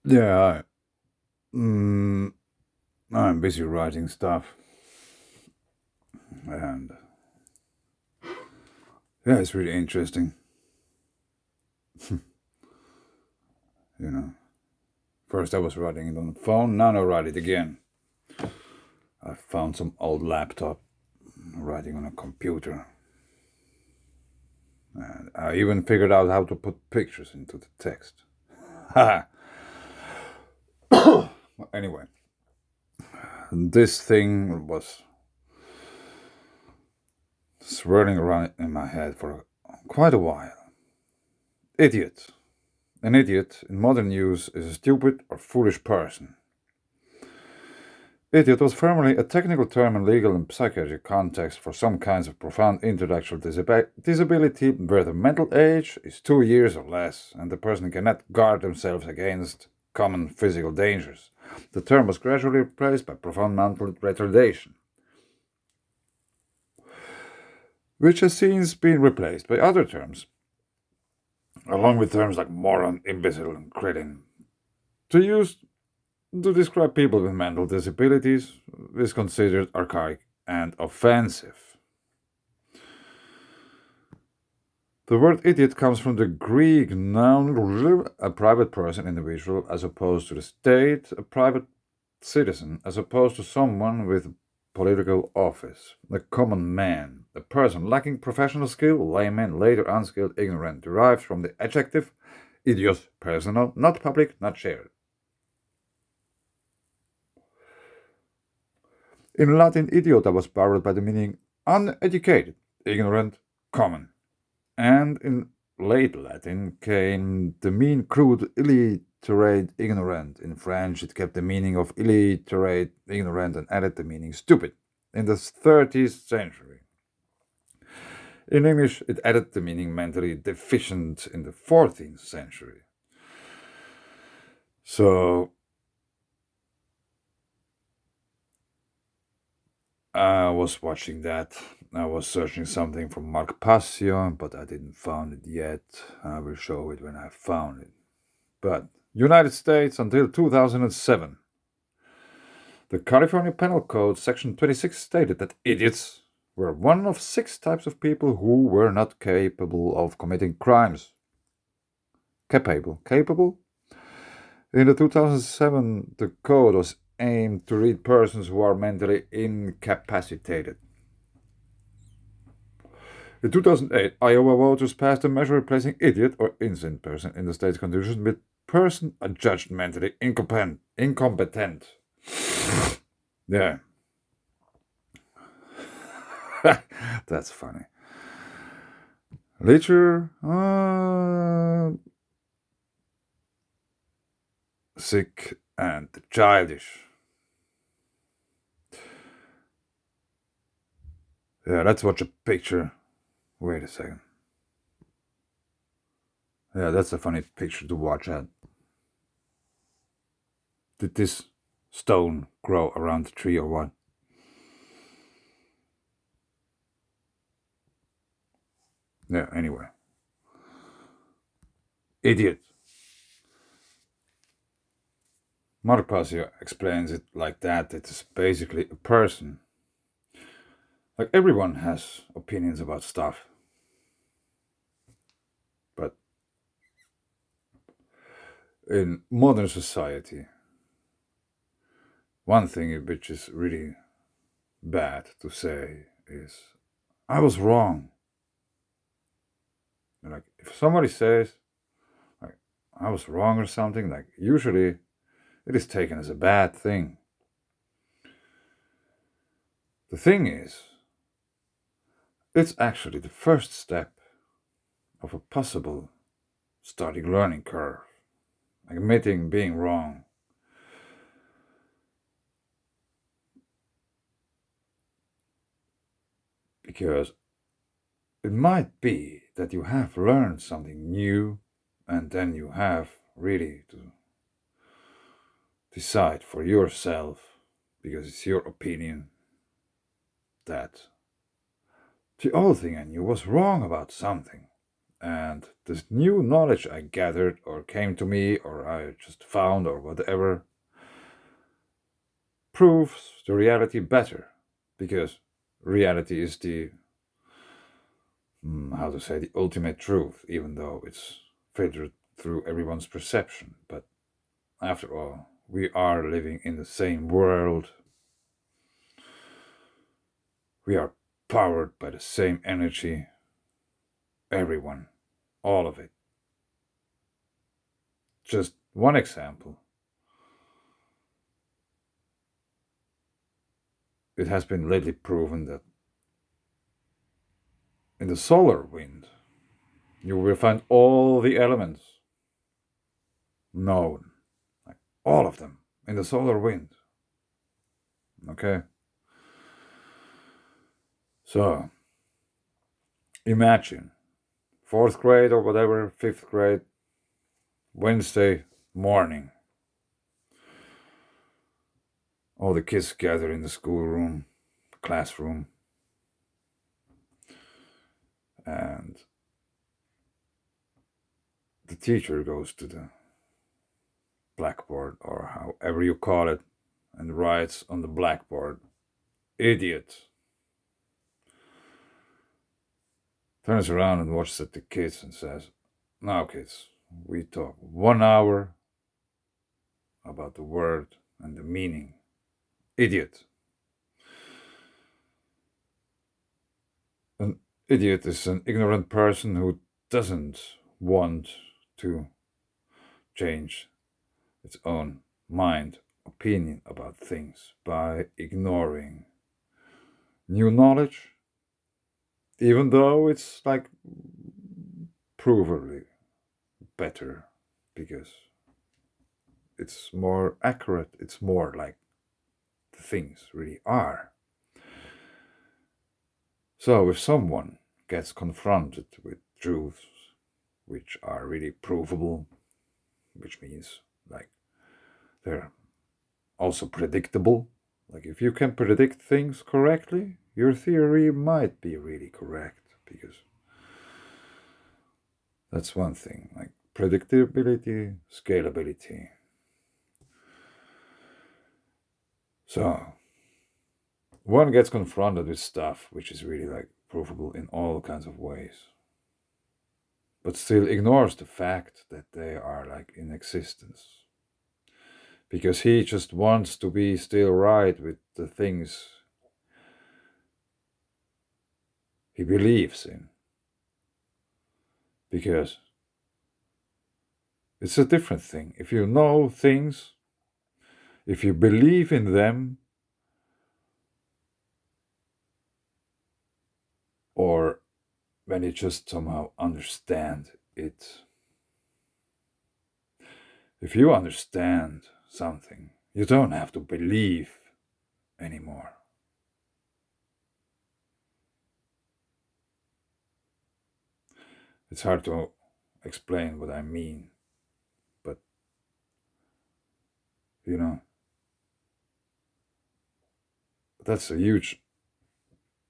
Yeah, mm, I'm busy writing stuff, and yeah, it's really interesting. You know, first I was writing it on the phone, now I write it again. I found some old laptop writing on a computer, and I even figured out how to put pictures into the text. Anyway, this thing was swirling around in my head for quite a while. Idiot. An idiot, in modern use, is a stupid or foolish person. Idiot was formerly a technical term in legal and psychiatric context for some kinds of profound intellectual disability where the mental age is 2 years or less and the person cannot guard themselves against common physical dangers. The term was gradually replaced by profound mental retardation, which has since been replaced by other terms, along with terms like moron, imbecile, and cretin. To use to describe people with mental disabilities is considered archaic and offensive. The word idiot comes from the Greek noun a private person, individual, as opposed to the state, a private citizen, as opposed to someone with political office, a common man, a person lacking professional skill, layman, later unskilled, ignorant, derived from the adjective idios, personal, not public, not shared. In Latin, idiota was borrowed by the meaning uneducated, ignorant, common. And in late Latin came the mean crude, illiterate, ignorant. In French, it kept the meaning of illiterate, ignorant, and added the meaning stupid. In the 13th century. In English, it added the meaning mentally deficient in the 14th century. So I was watching that. I was searching something from Mark Passio, but I didn't find it yet. I will show it when I found it. But United States until 2007. The California Penal Code, Section 26, stated that idiots were one of 6 types of people who were not capable of committing crimes. Capable? In the 2007, the code was aimed to read persons who are mentally incapacitated. In 2008, Iowa voters passed a measure replacing idiot or insane person in the state's constitution with person adjudged mentally incompetent. Yeah. That's funny. Literature, sick and childish. Yeah, let's watch a picture. Wait a second. Yeah, that's a funny picture to watch at. Did this stone grow around the tree or what? Yeah, anyway. Idiot. Marpasio explains it like that. It's basically a person. Like everyone has opinions about stuff. But in modern society, one thing which is really bad to say is, I was wrong. Like, if somebody says, like, I was wrong or something, like, usually it is taken as a bad thing. The thing is, it's actually the first step of a possible starting learning curve, admitting being wrong. Because it might be that you have learned something new and then you have really to decide for yourself, because it's your opinion, that the old thing I knew was wrong about something. And this new knowledge I gathered, or came to me, or I just found, or whatever, proves the reality better. Because reality is the, how to say, the ultimate truth, even though it's filtered through everyone's perception. But after all, we are living in the same world. We are powered by the same energy. Everyone, all of it. Just one example. It has been lately proven that in the solar wind, you will find all the elements known, like all of them in the solar wind. Okay? So, imagine fourth grade or whatever, fifth grade, Wednesday morning. All the kids gather in the schoolroom, classroom, and the teacher goes to the blackboard, or however you call it, and writes on the blackboard, idiot. Turns around and watches at the kids and says, now, kids, we talk 1 hour about the word and the meaning. Idiot. An idiot is an ignorant person who doesn't want to change its own mind, opinion about things by ignoring new knowledge, even though it's like provably better because it's more accurate, it's more like the things really are. So if someone gets confronted with truths which are really provable, which means like they're also predictable, like if you can predict things correctly, your theory might be really correct because that's one thing, like predictability, scalability. So one gets confronted with stuff which is really like provable in all kinds of ways, but still ignores the fact that they are like in existence. Because he just wants to be still right with the things he believes in. Because it's a different thing. If you know things, if you believe in them, or when you just somehow understand it. If you understand something, you don't have to believe anymore. It's hard to explain what I mean, but you know, that's a huge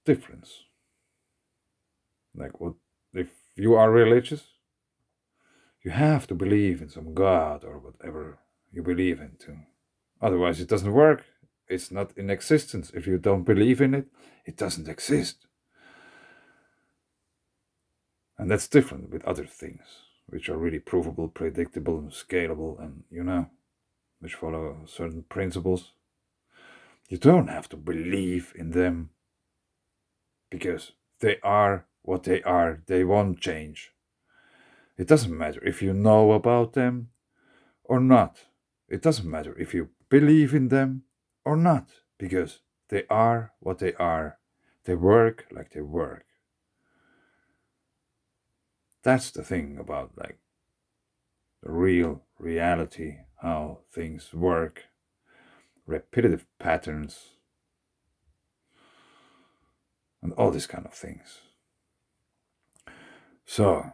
difference. Like, what if you are religious? You have to believe in some God or whatever you believe into. Otherwise, it doesn't work. It's not in existence. If you don't believe in it, it doesn't exist. And that's different with other things, which are really provable, predictable, and scalable, and which follow certain principles. You don't have to believe in them because they are what they are. They won't change. It doesn't matter if you know about them or not. It doesn't matter if you believe in them or not, because they are what they are. They work like they work. That's the thing about like the real reality, how things work, repetitive patterns, and all these kind of things. So,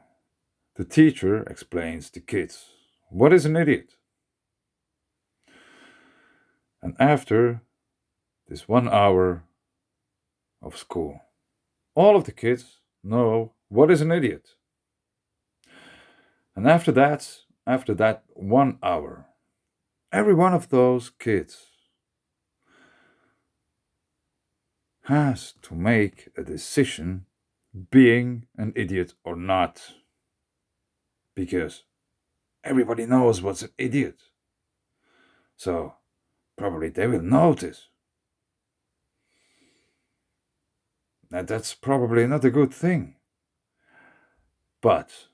the teacher explains to kids what is an idiot. And after this 1 hour of school, all of the kids know what is an idiot. And after that 1 hour, every one of those kids has to make a decision being an idiot or not. Because everybody knows what's an idiot. So probably they will notice that that's probably not a good thing. But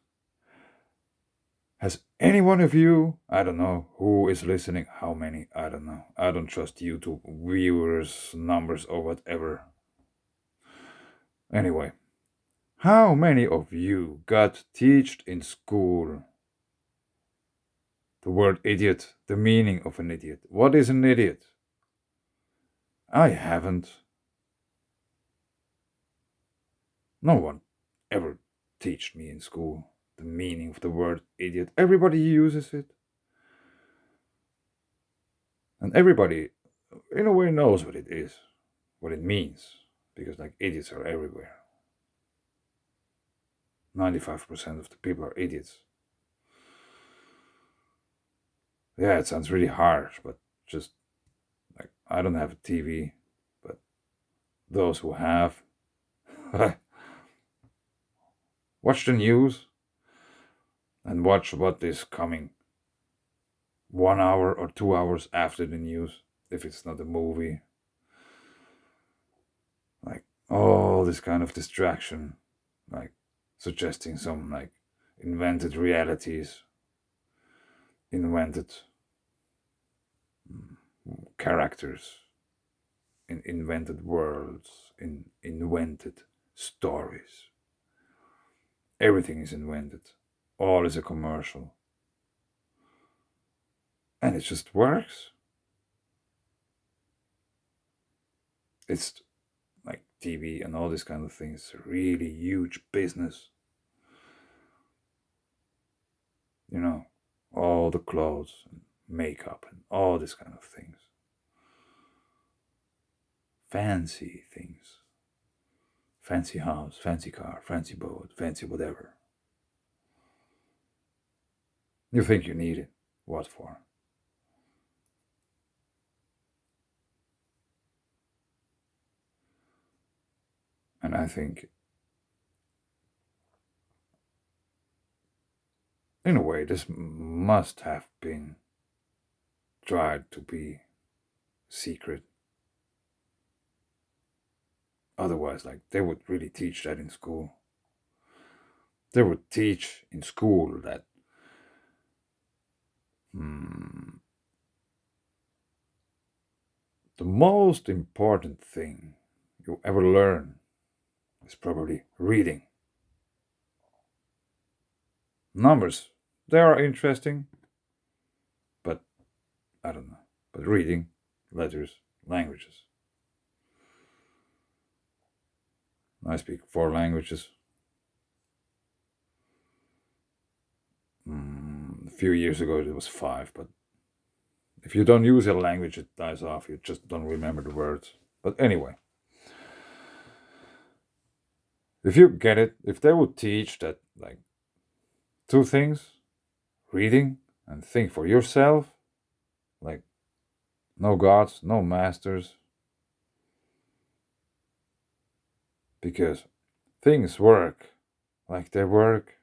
has any one of you, I don't know who is listening, how many, I don't know. I don't trust YouTube viewers, numbers, or whatever. Anyway, how many of you got taught in school the word idiot, the meaning of an idiot? What is an idiot? I haven't. No one ever taught me in school the meaning of the word idiot. Everybody uses it. And everybody, in a way, knows what it is, what it means. Because, like, idiots are everywhere. 95% of the people are idiots. Yeah, it sounds really harsh, but just like, I don't have a TV, but those who have, watch the news and watch what is coming 1 hour or 2 hours after the news, if it's not a movie. Like, all this kind of distraction, like suggesting some like invented realities, invented characters, in invented worlds, in invented stories. Everything is invented. All is a commercial. And it just works. It's like TV and all this kind of things, really huge business. You know, all the clothes and makeup and all this kind of things. Fancy things. Fancy house, fancy car, fancy boat, fancy whatever. You think you need it. What for? And I think, in a way, this must have been tried to be secret. Otherwise, like, they would really teach that in school. They would teach in school that the most important thing you ever learn is probably reading. Numbers, they are interesting, but I don't know. But reading, letters, languages. I speak 4 languages. A few years ago it was 5, but if you don't use a language, it dies off. You just don't remember the words. But anyway, if you get it, if they would teach that, like, two things, reading and think for yourself, like, no gods, no masters, because things work like they work,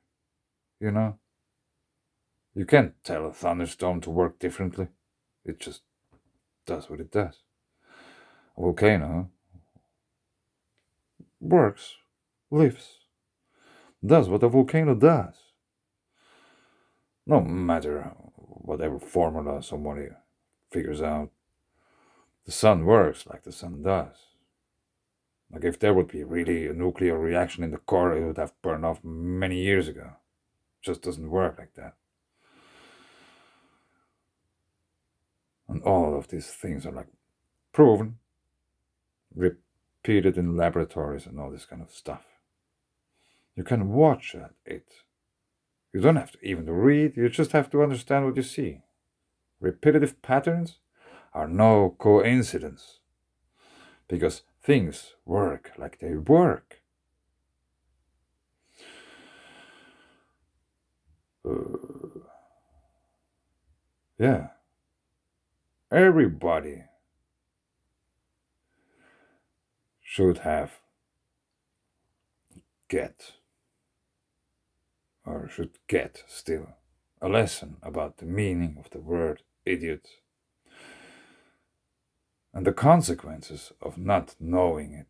you know? You can't tell a thunderstorm to work differently. It just does what it does. A volcano works, lives, does what a volcano does. No matter whatever formula somebody figures out, the sun works like the sun does. Like, if there would be really a nuclear reaction in the core, it would have burned off many years ago. It just doesn't work like that. And all of these things are like proven, repeated in laboratories and all this kind of stuff. You can watch it. You don't have to even read, you just have to understand what you see. Repetitive patterns are no coincidence, because things work like they work. Uh, yeah, everybody should have get, or should get still, a lesson about the meaning of the word idiot and the consequences of not knowing it,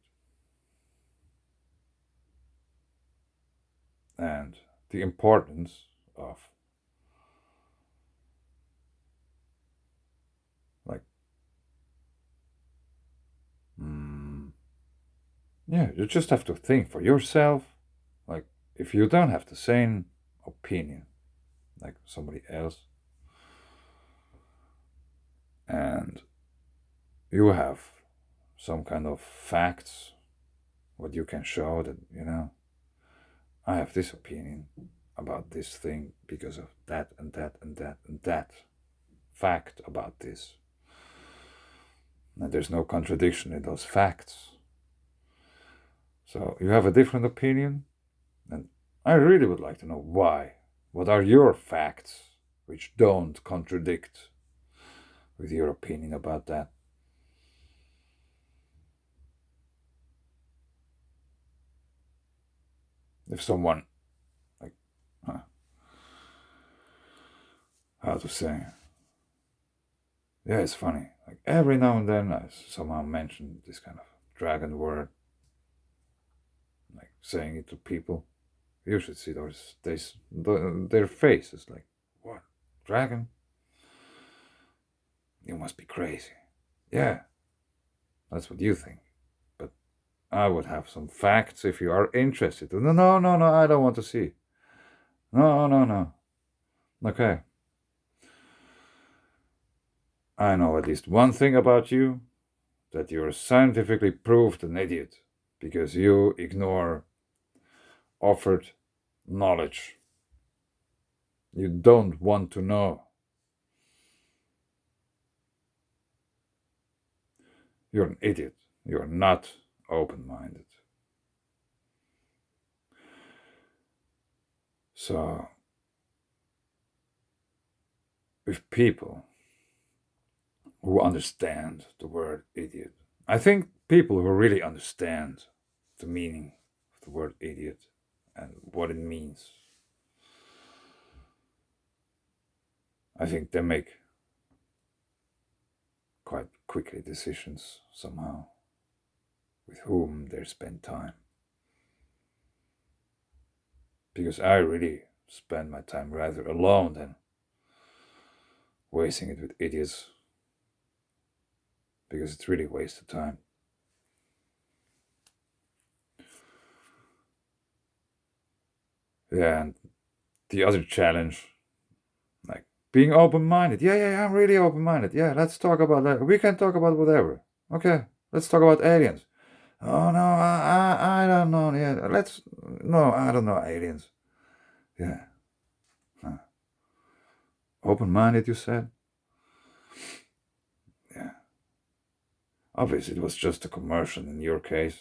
and the importance of, like, mm, yeah, you just have to think for yourself. Like, if you don't have the same opinion like somebody else, and you have some kind of facts, what you can show that, I have this opinion about this thing because of that and that and that and that fact about this. And there's no contradiction in those facts. So you have a different opinion, and I really would like to know why. What are your facts which don't contradict with your opinion about that? If someone, like, how to say, yeah, it's funny. Like, every now and then I somehow mention this kind of dragon word, like saying it to people. You should see their faces. Like, what? Dragon? You must be crazy. Yeah, that's what you think. But I would have some facts if you are interested. No, no, no, no, I don't want to see. No, no, no. Okay. I know at least one thing about you, that you're scientifically proved an idiot because you ignore offered knowledge. You don't want to know. You're an idiot. You're not open minded. So, with people who understand the word idiot, I think people who really understand the meaning of the word idiot and what it means, I think they make quite quickly decisions somehow with whom they spend time. Because I really spend my time rather alone than wasting it with idiots, because it's really a waste of time. Yeah, and the other challenge, like being open-minded. Yeah, yeah, yeah, I'm really open-minded. Yeah, let's talk about that. We can talk about whatever. Okay, let's talk about aliens. Oh no, I don't know. Yeah, no, I don't know aliens. Yeah, huh. Open-minded, you said. Yeah, obviously it was just a commercial in your case.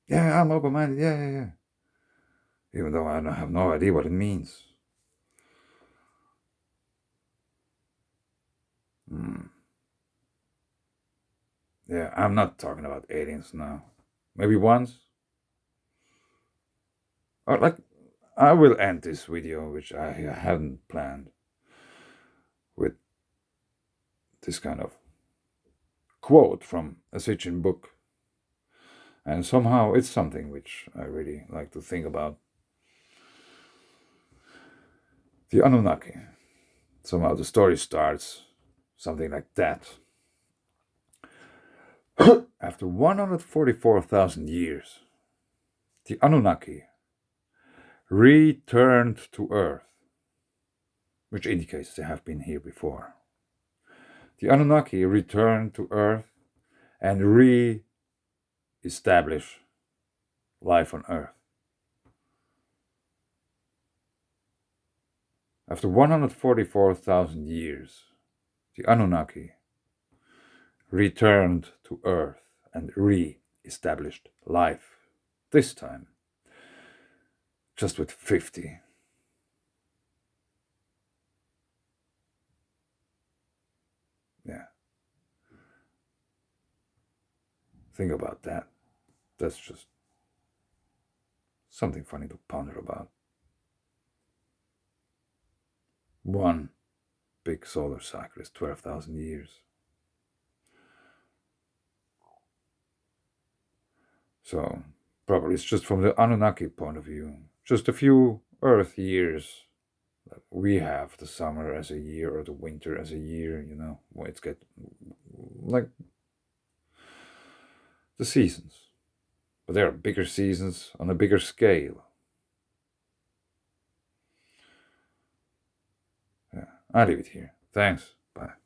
Yeah, I'm open-minded. Yeah, yeah, yeah. Even though I don't have no idea what it means. Hmm. Yeah, I'm not talking about aliens now. Maybe once. Or like, I will end this video, which I hadn't planned, with this kind of quote from a Sitchin book. And somehow it's something which I really like to think about. The Anunnaki. Somehow the story starts something like that. After 144,000 years, the Anunnaki returned to Earth, which indicates they have been here before. The Anunnaki returned to Earth and re-established life on Earth. After 144,000 years, the Anunnaki returned to Earth and re-established life. This time, just with 50 Think about that. That's just something funny to ponder about. One big solar cycle is 12,000 years. So, probably it's just from the Anunnaki point of view. Just a few Earth years that we have the summer as a year or the winter as a year, when it's get like the seasons. But there are bigger seasons on a bigger scale. Yeah, I leave it here. Thanks. Bye.